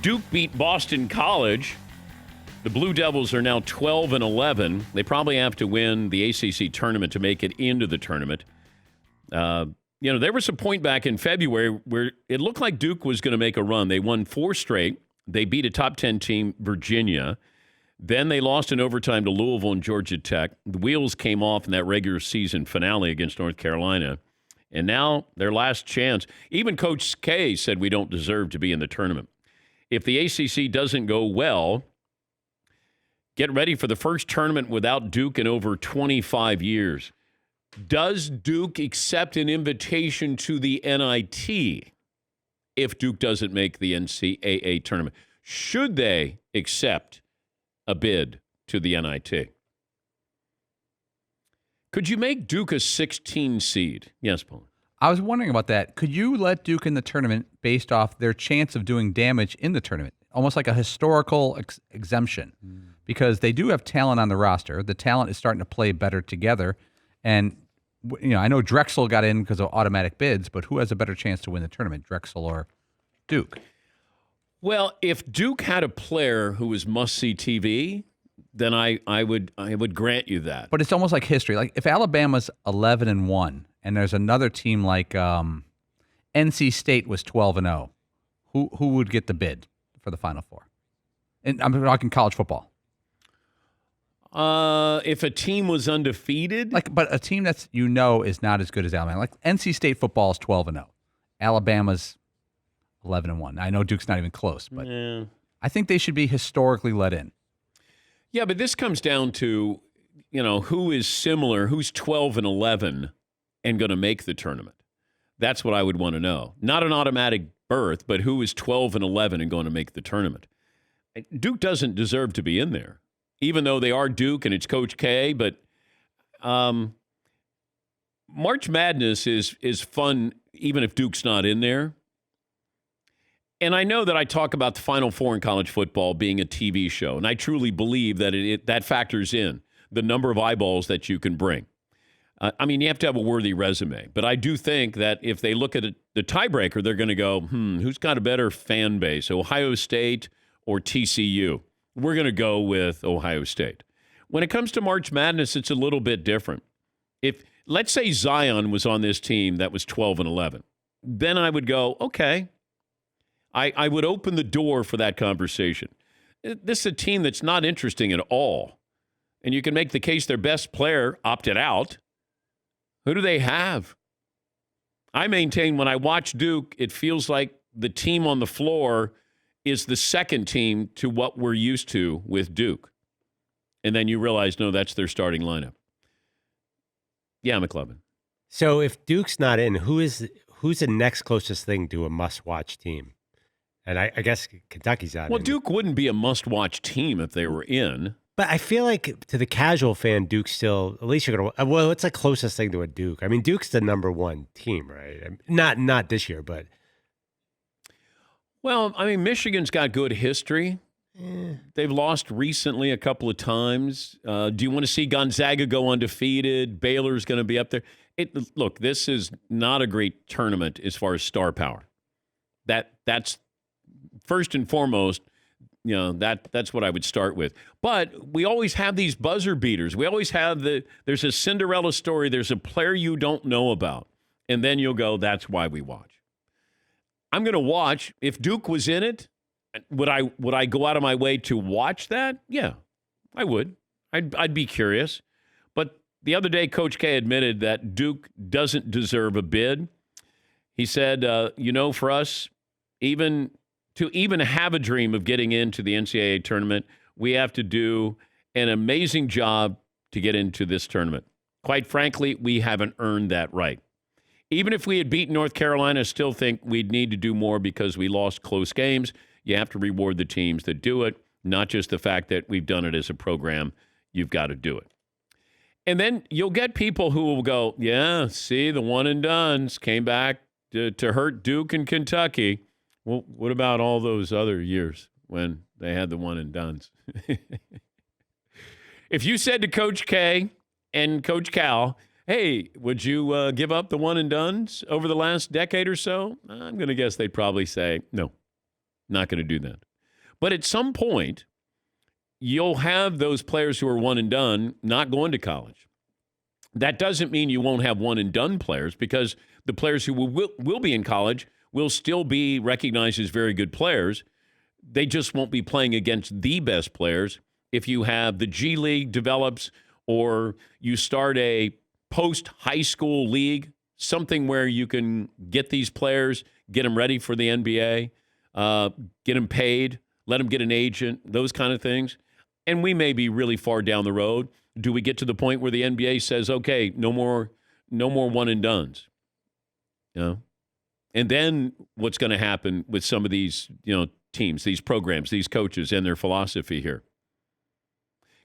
Duke beat Boston College. The Blue Devils are now 12-11. They probably have to win the ACC tournament to make it into the tournament. There was a point back in February where it looked like Duke was going to make a run. They won 4 straight. They beat a top 10 team, Virginia. Then they lost in overtime to Louisville and Georgia Tech. The wheels came off in that regular season finale against North Carolina. And now their last chance. Even Coach K said we don't deserve to be in the tournament. If the ACC doesn't go well, get ready for the first tournament without Duke in over 25 years. Does Duke accept an invitation to the NIT if Duke doesn't make the NCAA tournament? Should they accept a bid to the NIT? Could you make Duke a 16 seed? Yes, Paul. I was wondering about that. Could you let Duke in the tournament based off their chance of doing damage in the tournament? Almost like a historical exemption. Because they do have talent on the roster. The talent is starting to play better together. And, I know Drexel got in because of automatic bids, but who has a better chance to win the tournament, Drexel or Duke? Well, if Duke had a player who was must-see TV, then I would grant you that. But it's almost like history. Like if Alabama's 11-1 and there's another team like NC State was 12-0, who would get the bid for the Final Four? And I'm talking college football. If a team was undefeated, but a team that's is not as good as Alabama. Like NC State football is 12-0, Alabama's 11-1. I know Duke's not even close, but yeah. I think they should be historically let in. Yeah, but this comes down to who is similar, who's 12-11 and going to make the tournament. That's what I would want to know. Not an automatic berth, but who is 12-11 and going to make the tournament. Duke doesn't deserve to be in there, even though they are Duke and it's Coach K. But March Madness is fun, even if Duke's not in there. And I know that I talk about the Final Four in college football being a TV show, and I truly believe that that factors in the number of eyeballs that you can bring. You have to have a worthy resume. But I do think that if they look at the tiebreaker, they're going to go, who's got a better fan base, Ohio State or TCU? We're going to go with Ohio State. When it comes to March Madness, it's a little bit different. If, let's say Zion was on this team that was 12-11, then I would go, okay. I would open the door for that conversation. This is a team that's not interesting at all. And you can make the case their best player opted out. Who do they have? I maintain when I watch Duke, it feels like the team on the floor is the second team to what we're used to with Duke. And then you realize, no, that's their starting lineup. Yeah, McLovin. So if Duke's not in, who's the next closest thing to a must-watch team? And I guess Kentucky's out. Well, Duke wouldn't be a must-watch team if they were in. But I feel like to the casual fan, Duke's still, at least you're going to, well, it's the closest thing to a Duke. I mean, Duke's the number one team, right? Not this year, but. Well, Michigan's got good history. They've lost recently a couple of times. Do you want to see Gonzaga go undefeated? Baylor's going to be up there. Look, this is not a great tournament as far as star power. That's first and foremost, that's what I would start with. But we always have these buzzer beaters. We always have there's a Cinderella story. There's a player you don't know about. And then you'll go, that's why we watch. I'm going to watch. If Duke was in it, would I go out of my way to watch that? Yeah, I would. I'd be curious. But the other day, Coach K admitted that Duke doesn't deserve a bid. He said, for us, even have a dream of getting into the NCAA tournament, we have to do an amazing job to get into this tournament. Quite frankly, we haven't earned that right. Even if we had beaten North Carolina, I still think we'd need to do more because we lost close games. You have to reward the teams that do it, not just the fact that we've done it as a program. You've got to do it. And then you'll get people who will go, yeah, see, the one and dones came back to hurt Duke and Kentucky. Well, what about all those other years when they had the one and dones? If you said to Coach K and Coach Cal, hey, would you give up the one and dones over the last decade or so? I'm going to guess they'd probably say, no, Not going to do that. But at some point, you'll have those players who are one and done not going to college. That doesn't mean you won't have one and done players, because the players who will be in college will still be recognized as very good players. They just won't be playing against the best players. If you have the G League develops, or you start a post-high school league, something where you can get these players, get them ready for the NBA, get them paid, let them get an agent, those kind of things. And we may be really far down the road. Do we get to the point where the NBA says, okay, no more one and dones? You know? And then what's going to happen with some of these, teams, these programs, these coaches, and their philosophy here?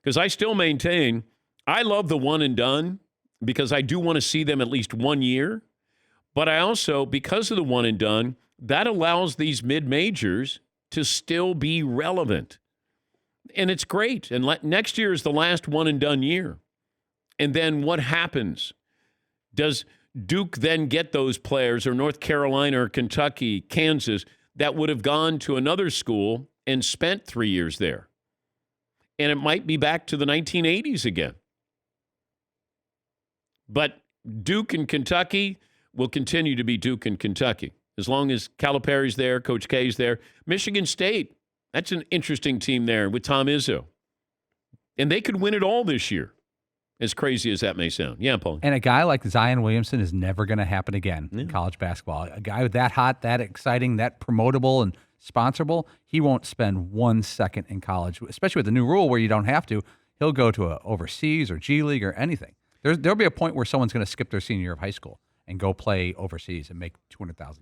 Because I still maintain I love the one and done, because I do want to see them at least 1 year. But I also, because of the one and done, that allows these mid-majors to still be relevant. And it's great. And next year is the last one and done year. And then what happens? Does Duke then get those players, or North Carolina or Kentucky, Kansas, that would have gone to another school and spent 3 years there? And it might be back to the 1980s again. But Duke and Kentucky will continue to be Duke and Kentucky. As long as Calipari's there, Coach K's there. Michigan State, that's an interesting team there with Tom Izzo. And they could win it all this year, as crazy as that may sound. Yeah, Paul. And a guy like Zion Williamson is never going to happen again in college basketball. A guy that hot, that exciting, that promotable and sponsorable, he won't spend 1 second in college, especially with the new rule where you don't have to. He'll go to a overseas or G League or anything. There'll be a point where someone's going to skip their senior year of high school and go play overseas and make $200,000.